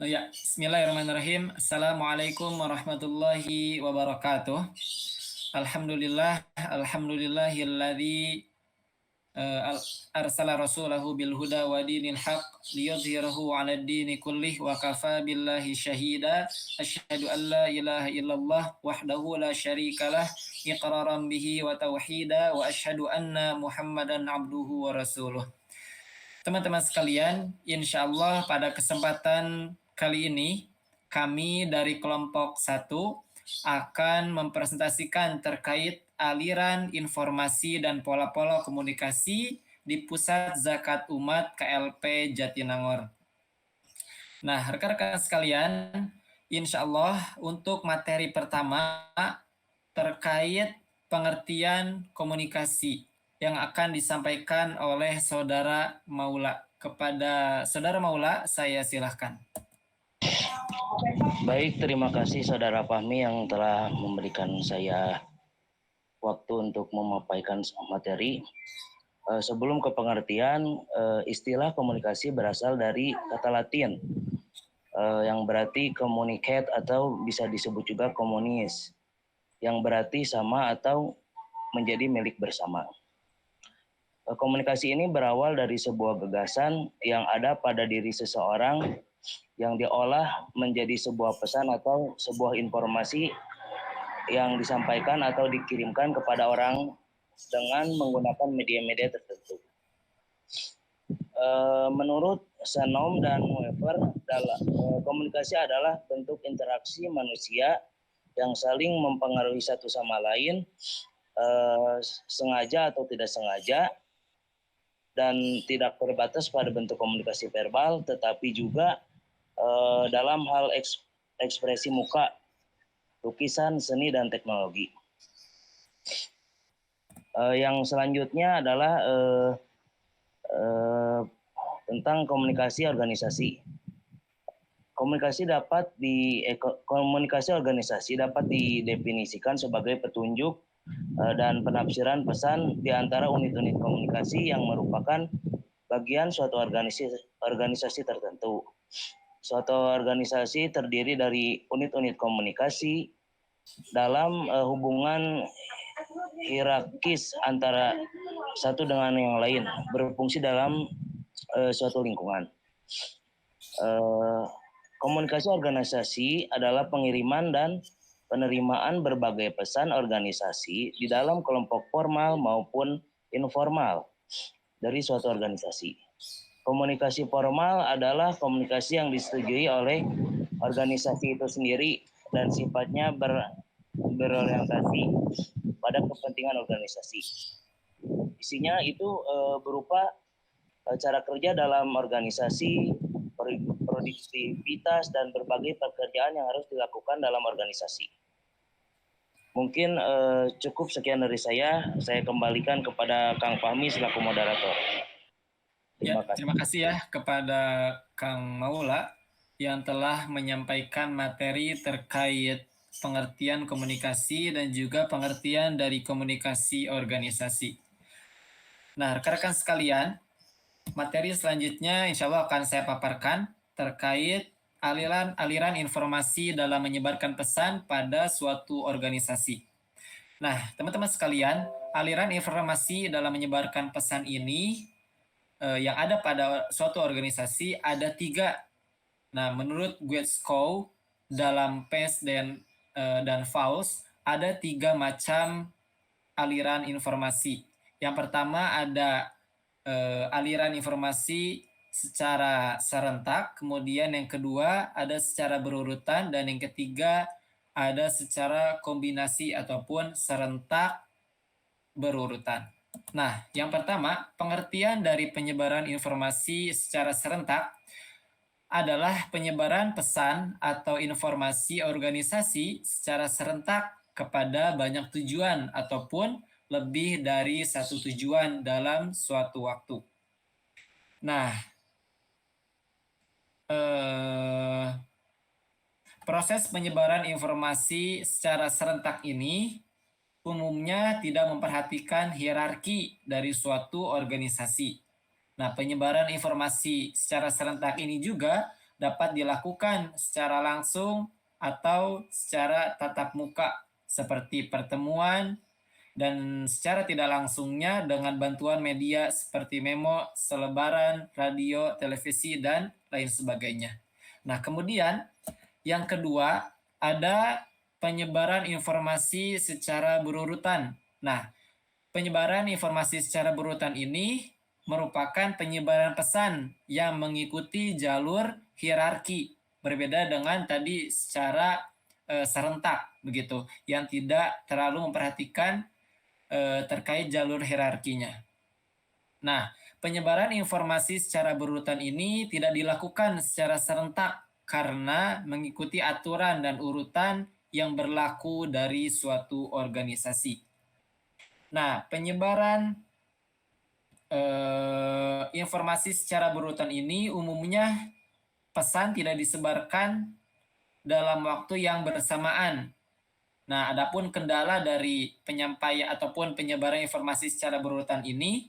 Ya, Bismillahirrahmanirrahim. Assalamualaikum warahmatullahi wabarakatuh. Alhamdulillahilladzi arsala rasulahu bil huda wa dinil haq liyudhhirahu 'alad dini kullih wa kafa billahi syahida. Asyhadu an la ilaha illallah wahdahu la syarikalah iqraran bihi wa tauhida wa asyhadu anna Muhammadan abduhu wa rasuluh. Teman-teman sekalian, insya Allah pada kesempatan kali ini kami dari kelompok 1 akan mempresentasikan terkait aliran informasi dan pola-pola komunikasi di Pusat Zakat Umat KLP Jatinangor. Nah, rekan-rekan sekalian, insya Allah untuk materi pertama terkait pengertian komunikasi yang akan disampaikan oleh Saudara Maula. Kepada Saudara Maula, saya silahkan. Baik, terima kasih Saudara Fahmi yang telah memberikan saya waktu untuk memaparkan materi. Sebelum ke pengertian, istilah komunikasi berasal dari kata Latin yang berarti communicate atau bisa disebut juga komunis, yang berarti sama atau menjadi milik bersama. Komunikasi ini berawal dari sebuah gagasan yang ada pada diri seseorang yang diolah menjadi sebuah pesan atau sebuah informasi yang disampaikan atau dikirimkan kepada orang dengan menggunakan media-media tertentu. Menurut Shannon dan Weber, komunikasi adalah bentuk interaksi manusia yang saling mempengaruhi satu sama lain, sengaja atau tidak sengaja, dan tidak terbatas pada bentuk komunikasi verbal, tetapi juga dalam hal ekspresi muka, lukisan, seni, dan teknologi. Yang selanjutnya adalah tentang komunikasi organisasi. Komunikasi organisasi dapat didefinisikan sebagai petunjuk dan penafsiran pesan di antara unit-unit komunikasi yang merupakan bagian suatu organisasi tertentu. Suatu organisasi terdiri dari unit-unit komunikasi dalam hubungan hierarkis antara satu dengan yang lain, berfungsi dalam suatu lingkungan. Komunikasi organisasi adalah pengiriman dan penerimaan berbagai pesan organisasi di dalam kelompok formal maupun informal dari suatu organisasi. Komunikasi formal adalah komunikasi yang disetujui oleh organisasi itu sendiri dan sifatnya berorientasi pada kepentingan organisasi. Isinya itu berupa cara kerja dalam organisasi, produktivitas, dan berbagai pekerjaan yang harus dilakukan dalam organisasi. Mungkin cukup sekian dari saya. Saya kembalikan kepada Kang Fahmi selaku moderator. Terima kasih ya kepada Kang Maula yang telah menyampaikan materi terkait pengertian komunikasi dan juga pengertian dari komunikasi organisasi. Nah, rekan-rekan sekalian, materi selanjutnya insya Allah akan saya paparkan terkait aliran informasi dalam menyebarkan pesan pada suatu organisasi. Nah, teman-teman sekalian, aliran informasi dalam menyebarkan pesan ini yang ada pada suatu organisasi ada 3. Nah, menurut Guetskow dalam PES dan Faust ada 3 macam aliran informasi. Yang pertama ada aliran informasi secara serentak, kemudian yang kedua ada secara berurutan, dan yang ketiga ada secara kombinasi ataupun serentak berurutan. Nah, yang pertama, pengertian dari penyebaran informasi secara serentak adalah penyebaran pesan atau informasi organisasi secara serentak kepada banyak tujuan ataupun lebih dari satu tujuan dalam suatu waktu. Nah, proses penyebaran informasi secara serentak ini umumnya tidak memperhatikan hierarki dari suatu organisasi. Nah, penyebaran informasi secara serentak ini juga dapat dilakukan secara langsung atau secara tatap muka seperti pertemuan, dan secara tidak langsungnya dengan bantuan media seperti memo, selebaran, radio, televisi, dan lain sebagainya. Nah, kemudian yang kedua ada penyebaran informasi secara berurutan. Nah, penyebaran informasi secara berurutan ini merupakan penyebaran pesan yang mengikuti jalur hierarki, berbeda dengan tadi secara serentak begitu, yang tidak terlalu memperhatikan terkait jalur hierarkinya. Nah, penyebaran informasi secara berurutan ini tidak dilakukan secara serentak karena mengikuti aturan dan urutan yang berlaku dari suatu organisasi. Nah, penyebaran informasi secara berurutan ini umumnya pesan tidak disebarkan dalam waktu yang bersamaan. Nah, adapun kendala dari penyampaian ataupun penyebaran informasi secara berurutan ini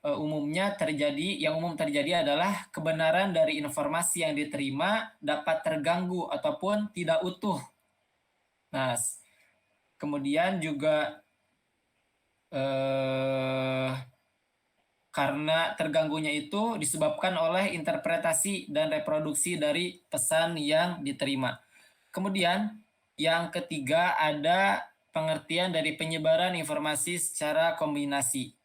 yang umum terjadi adalah kebenaran dari informasi yang diterima dapat terganggu ataupun tidak utuh. Nah, kemudian juga karena terganggunya itu disebabkan oleh interpretasi dan reproduksi dari pesan yang diterima. Kemudian yang ketiga ada pengertian dari penyebaran informasi secara kombinasi.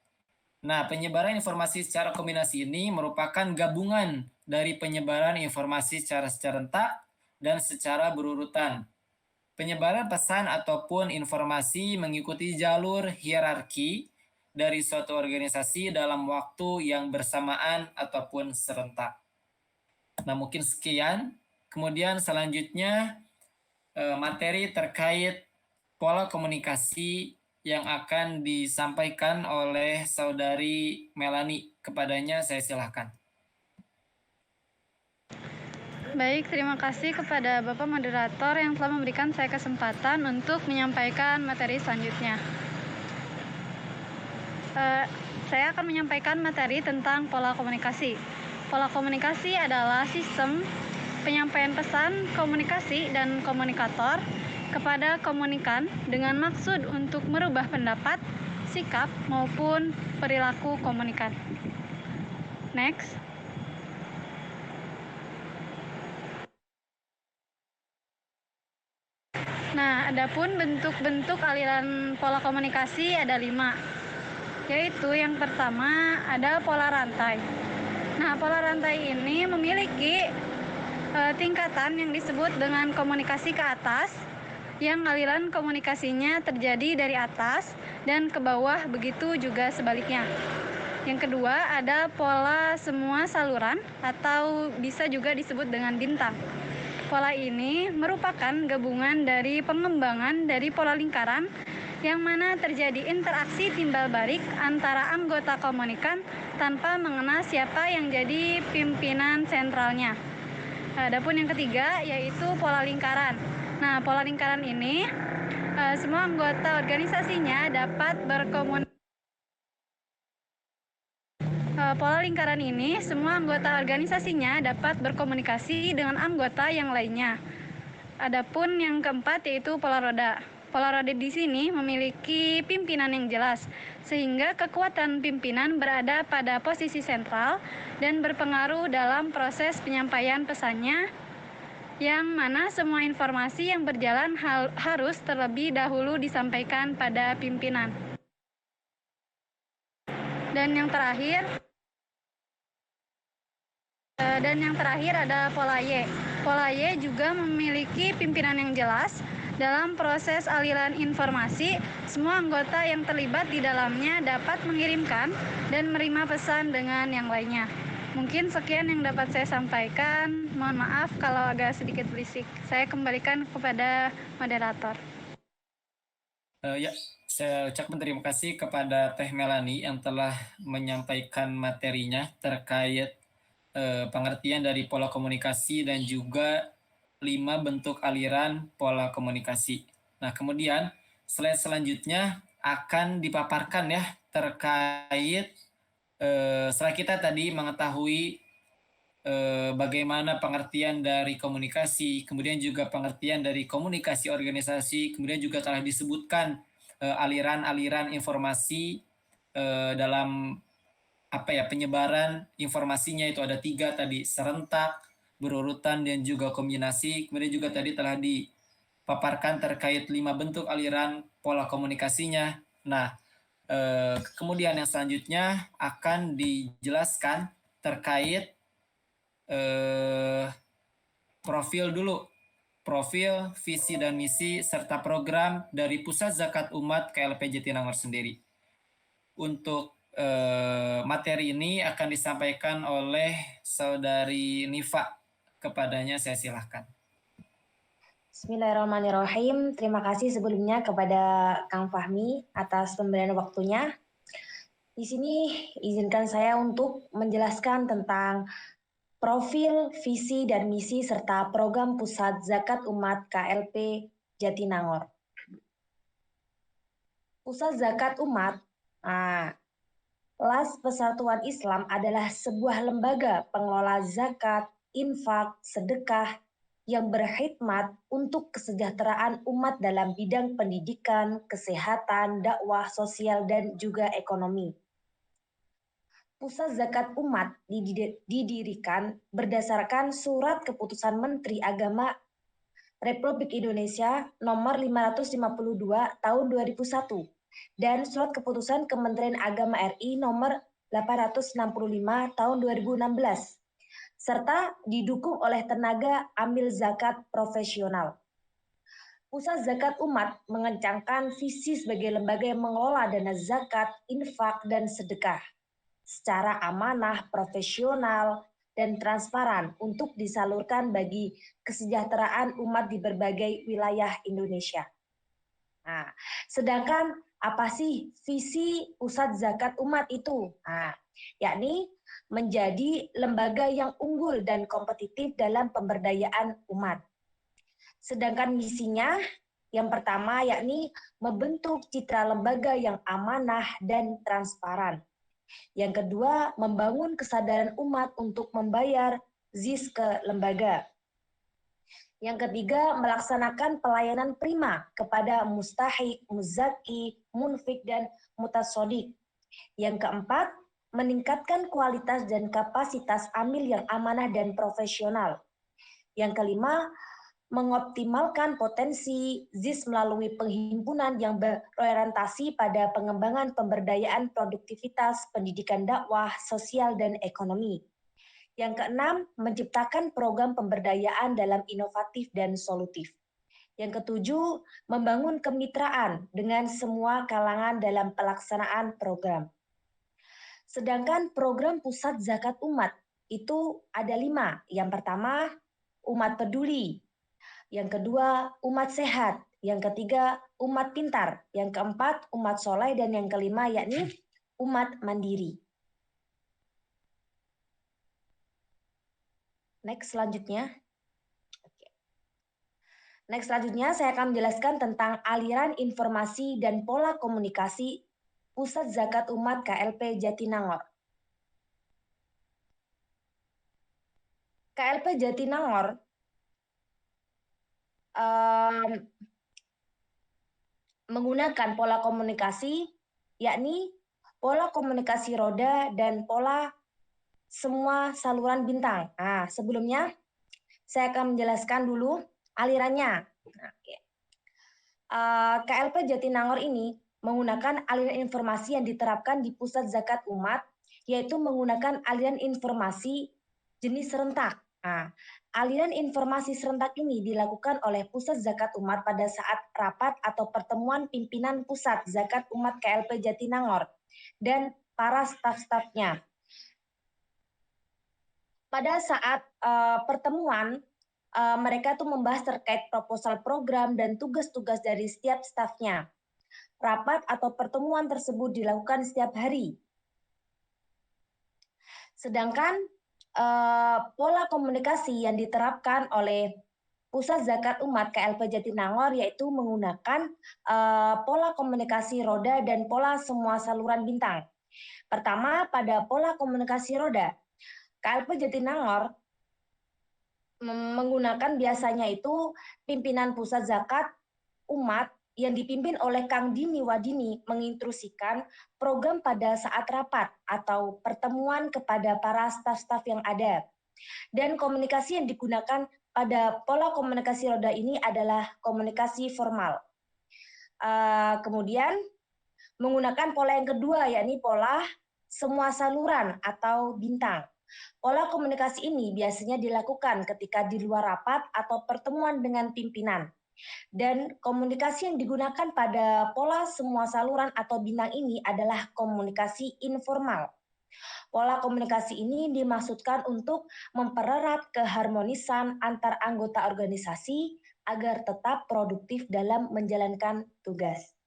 Nah, penyebaran informasi secara kombinasi ini merupakan gabungan dari penyebaran informasi secara serentak dan secara berurutan. Penyebaran pesan ataupun informasi mengikuti jalur hierarki dari suatu organisasi dalam waktu yang bersamaan ataupun serentak. Nah, mungkin sekian. Kemudian selanjutnya materi terkait pola komunikasi yang akan disampaikan oleh saudari Melani. Kepadanya saya silakan. Baik, terima kasih kepada Bapak Moderator yang telah memberikan saya kesempatan untuk menyampaikan materi selanjutnya. Saya akan menyampaikan materi tentang pola komunikasi. Pola komunikasi adalah sistem penyampaian pesan, komunikasi, dan komunikator kepada komunikan dengan maksud untuk merubah pendapat, sikap, maupun perilaku komunikan. Next. Nah, adapun bentuk-bentuk aliran pola komunikasi ada 5, yaitu yang pertama ada pola rantai. Nah, pola rantai ini memiliki tingkatan yang disebut dengan komunikasi ke atas, yang aliran komunikasinya terjadi dari atas dan ke bawah, begitu juga sebaliknya. Yang kedua ada pola semua saluran atau bisa juga disebut dengan bintang. Pola ini merupakan gabungan dari pengembangan dari pola lingkaran yang mana terjadi interaksi timbal balik antara anggota komunikan tanpa mengenal siapa yang jadi pimpinan sentralnya. Adapun yang ketiga yaitu pola lingkaran. Nah, pola lingkaran ini semua anggota organisasinya dapat berkomunikasi. Pola lingkaran ini, semua anggota organisasinya dapat berkomunikasi dengan anggota yang lainnya. Adapun yang keempat yaitu pola roda. Pola roda di sini memiliki pimpinan yang jelas, sehingga kekuatan pimpinan berada pada posisi sentral dan berpengaruh dalam proses penyampaian pesannya, yang mana semua informasi yang berjalan harus terlebih dahulu disampaikan pada pimpinan. Dan yang terakhir ada pola Y. Pola Y juga memiliki pimpinan yang jelas. Dalam proses aliran informasi, semua anggota yang terlibat di dalamnya dapat mengirimkan dan menerima pesan dengan yang lainnya. Mungkin sekian yang dapat saya sampaikan. Mohon maaf kalau agak sedikit berisik. Saya kembalikan kepada moderator. Ya, saya ucapkan terima kasih kepada Teh Melani yang telah menyampaikan materinya terkait pengertian dari pola komunikasi dan juga 5 bentuk aliran pola komunikasi. Nah, kemudian slide selanjutnya akan dipaparkan ya terkait setelah kita tadi mengetahui bagaimana pengertian dari komunikasi, kemudian juga pengertian dari komunikasi organisasi, kemudian juga telah disebutkan aliran-aliran informasi dalam penyebaran informasinya itu ada 3 tadi, serentak, berurutan, dan juga kombinasi. Kemudian juga tadi telah dipaparkan terkait 5 bentuk aliran pola komunikasinya. Nah, kemudian yang selanjutnya akan dijelaskan terkait profil dulu. Profil, visi dan misi, serta program dari Pusat Zakat Umat KLP Jatinangor sendiri. Untuk materi ini akan disampaikan oleh Saudari Nifa. Kepadanya saya silahkan. Bismillahirrahmanirrahim. Terima kasih sebelumnya kepada Kang Fahmi atas pemberian waktunya. Di sini izinkan saya untuk menjelaskan tentang profil, visi, dan misi serta program Pusat Zakat Umat KLP Jatinangor. Pusat Zakat Umat, LAS Persatuan Islam adalah sebuah lembaga pengelola zakat, infak, sedekah yang berkhidmat untuk kesejahteraan umat dalam bidang pendidikan, kesehatan, dakwah sosial, dan juga ekonomi. Pusat Zakat Umat didirikan berdasarkan Surat Keputusan Menteri Agama Republik Indonesia Nomor 552 Tahun 2001 dan Surat Keputusan Kementerian Agama RI Nomor 865 Tahun 2016 serta didukung oleh tenaga amil zakat profesional. Pusat Zakat Umat mengencangkan visi sebagai lembaga yang mengelola dana zakat, infak, dan sedekah secara amanah, profesional, dan transparan untuk disalurkan bagi kesejahteraan umat di berbagai wilayah Indonesia. Nah, sedangkan apa sih visi Pusat Zakat Umat itu? Yakni menjadi lembaga yang unggul dan kompetitif dalam pemberdayaan umat. Sedangkan misinya yang pertama yakni membentuk citra lembaga yang amanah dan transparan. Yang kedua, membangun kesadaran umat untuk membayar ZIS ke lembaga. Yang ketiga, melaksanakan pelayanan prima kepada mustahik, muzaki, munfik, dan mutasodik. Yang keempat, meningkatkan kualitas dan kapasitas amil yang amanah dan profesional. Yang kelima, mengoptimalkan potensi ZIS melalui penghimpunan yang berorientasi pada pengembangan pemberdayaan produktivitas, pendidikan dakwah, sosial, dan ekonomi. Yang keenam, menciptakan program pemberdayaan dalam inovatif dan solutif. Yang ketujuh, membangun kemitraan dengan semua kalangan dalam pelaksanaan program. Sedangkan program Pusat Zakat Umat itu ada 5. Yang pertama, Umat Peduli. Yang kedua, umat sehat. Yang ketiga, umat pintar. Yang keempat, umat soleh. Dan yang kelima, yakni umat mandiri. Next selanjutnya. Next selanjutnya, saya akan menjelaskan tentang aliran informasi dan pola komunikasi Pusat Zakat Umat KLP Jatinangor. KLP Jatinangor menggunakan pola komunikasi, yakni pola komunikasi roda dan pola semua saluran bintang. Sebelumnya saya akan menjelaskan dulu alirannya. KLP Jatinangor ini menggunakan aliran informasi yang diterapkan di Pusat Zakat Umat, yaitu menggunakan aliran informasi jenis serentak. Aliran informasi serentak ini dilakukan oleh Pusat Zakat Umat pada saat rapat atau pertemuan pimpinan Pusat Zakat Umat KLP Jatinangor dan para staf-stafnya. Pada saat pertemuan, mereka tuh membahas terkait proposal program dan tugas-tugas dari setiap stafnya. Rapat atau pertemuan tersebut dilakukan setiap hari. Sedangkan pola komunikasi yang diterapkan oleh Pusat Zakat Umat KLP Jatinangor yaitu menggunakan pola komunikasi roda dan pola semua saluran bintang. Pertama, pada pola komunikasi roda, KLP Jatinangor menggunakan biasanya itu pimpinan pusat zakat umat yang dipimpin oleh Kang Dini Wadini menginstruksikan program pada saat rapat atau pertemuan kepada para staf-staf yang ada. Dan komunikasi yang digunakan pada pola komunikasi roda ini adalah komunikasi formal. Kemudian menggunakan pola yang kedua, yakni pola semua saluran atau bintang. Pola komunikasi ini biasanya dilakukan ketika di luar rapat atau pertemuan dengan pimpinan. Dan komunikasi yang digunakan pada pola semua saluran atau bintang ini adalah komunikasi informal. Pola komunikasi ini dimaksudkan untuk mempererat keharmonisan antar anggota organisasi agar tetap produktif dalam menjalankan tugas.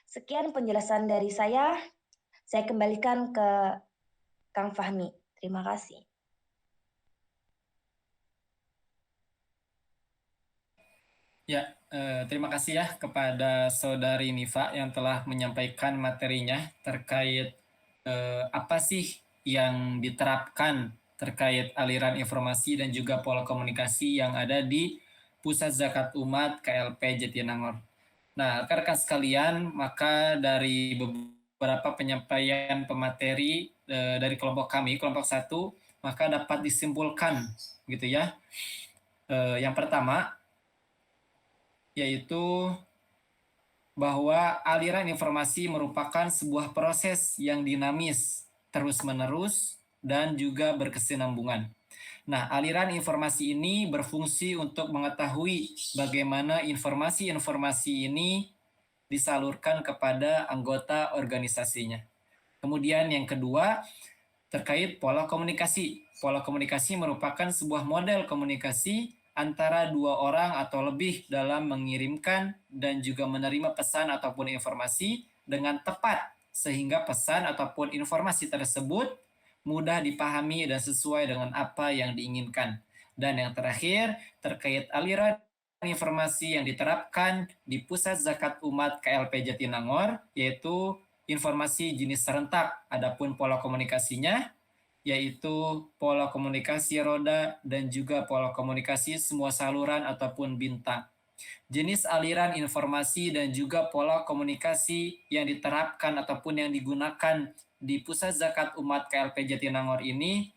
Sekian penjelasan dari saya kembalikan ke Kang Fahmi. Terima kasih. Ya, terima kasih ya kepada Saudari Nifa yang telah menyampaikan materinya terkait apa sih yang diterapkan terkait aliran informasi dan juga pola komunikasi yang ada di Pusat Zakat Umat KLP Jatinangor. Nah, rekan-rekan sekalian, maka dari beberapa penyampaian pemateri dari kelompok kami, kelompok 1, maka dapat disimpulkan gitu ya. Yang pertama yaitu bahwa aliran informasi merupakan sebuah proses yang dinamis, terus-menerus, dan juga berkesinambungan. Nah, aliran informasi ini berfungsi untuk mengetahui bagaimana informasi-informasi ini disalurkan kepada anggota organisasinya. Kemudian yang kedua, terkait pola komunikasi. Pola komunikasi merupakan sebuah model komunikasi antara dua orang atau lebih dalam mengirimkan dan juga menerima pesan ataupun informasi dengan tepat, sehingga pesan ataupun informasi tersebut mudah dipahami dan sesuai dengan apa yang diinginkan. Dan yang terakhir, terkait aliran informasi yang diterapkan di Pusat Zakat Umat KLP Jatinangor, yaitu informasi jenis serentak. Adapun pola komunikasinya, yaitu pola komunikasi roda dan juga pola komunikasi semua saluran ataupun bintang. Jenis aliran informasi dan juga pola komunikasi yang diterapkan ataupun yang digunakan di Pusat Zakat Umat KLP Jatinangor ini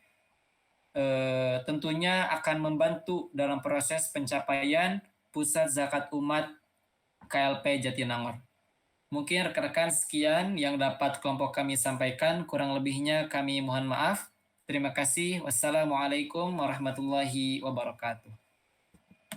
tentunya akan membantu dalam proses pencapaian Pusat Zakat Umat KLP Jatinangor. Mungkin rekan-rekan sekian yang dapat kelompok kami sampaikan, kurang lebihnya kami mohon maaf. Terima kasih. Wassalamualaikum warahmatullahi wabarakatuh.